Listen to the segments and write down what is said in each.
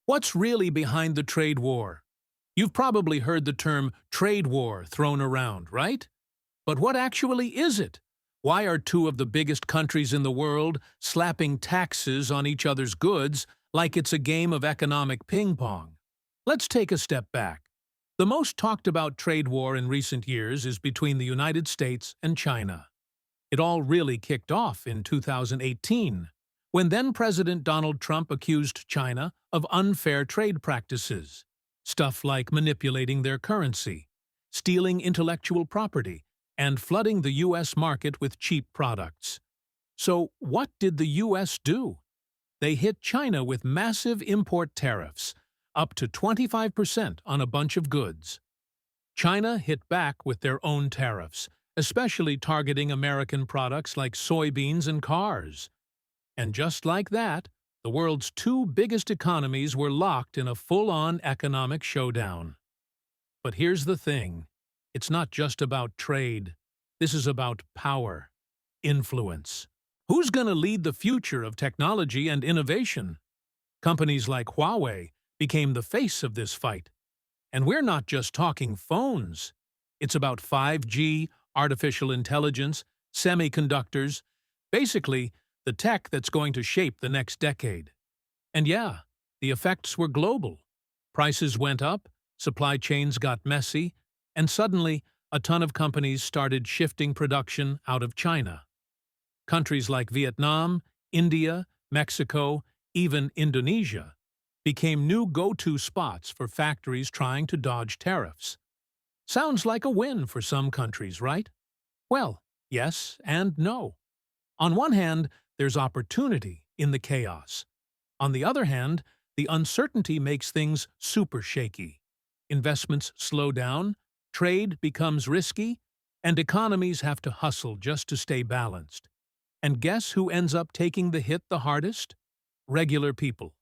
What's really behind the trade war? You've probably heard the term trade war thrown around, right? But what actually is it? Why are two of the biggest countries in the world slapping taxes on each other's goods like it's a game of economic ping-pong? Let's take a step back. The most talked about trade war in recent years is between the United States and China. It all really kicked off in 2018, when then-President Donald Trump accused China of unfair trade practices. Stuff like manipulating their currency, stealing intellectual property, and flooding the U.S. market with cheap products. So what did the U.S. do? They hit China with massive import tariffs, up to 25% on a bunch of goods. China hit back with their own tariffs, especially targeting American products like soybeans and cars. And just like that, the world's two biggest economies were locked in a full-on economic showdown. But here's the thing. It's not just about trade. This is about power, influence. Who's going to lead the future of technology and innovation? Companies like Huawei became the face of this fight. And we're not just talking phones. It's about 5G, artificial intelligence, semiconductors, basically the tech that's going to shape the next decade. And yeah, the effects were global. Prices went up, supply chains got messy, and suddenly a ton of companies started shifting production out of China. Countries like Vietnam, India, Mexico, even Indonesia became new go-to spots for factories trying to dodge tariffs. Sounds like a win for some countries, right? Well, yes and no. On one hand, there's opportunity in the chaos. On the other hand, the uncertainty makes things super shaky. Investments slow down, trade becomes risky, and economies have to hustle just to stay balanced. And guess who ends up taking the hit the hardest? Regular people.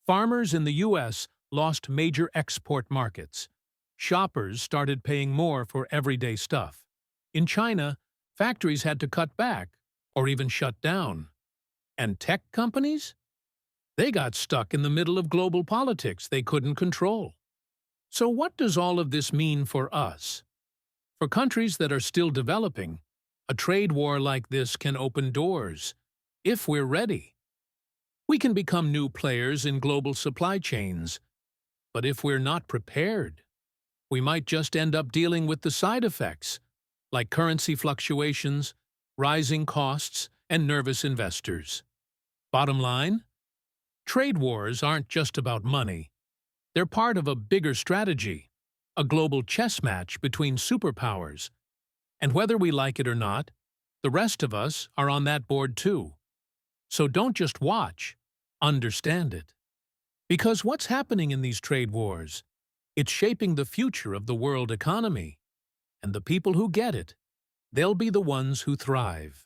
Farmers in the U.S. lost major export markets. Shoppers started paying more for everyday stuff. In China, factories had to cut back or even shut down. And tech companies? They got stuck in the middle of global politics they couldn't control. So what does all of this mean for us? For countries that are still developing, a trade war like this can open doors, if we're ready. We can become new players in global supply chains. But if we're not prepared, we might just end up dealing with the side effects, like currency fluctuations, rising costs, and nervous investors. Bottom line? Trade wars aren't just about money. They're part of a bigger strategy, a global chess match between superpowers. And whether we like it or not, the rest of us are on that board too. So don't just watch, understand it. Because what's happening in these trade wars? It's shaping the future of the world economy. And the people who get it, they'll be the ones who thrive.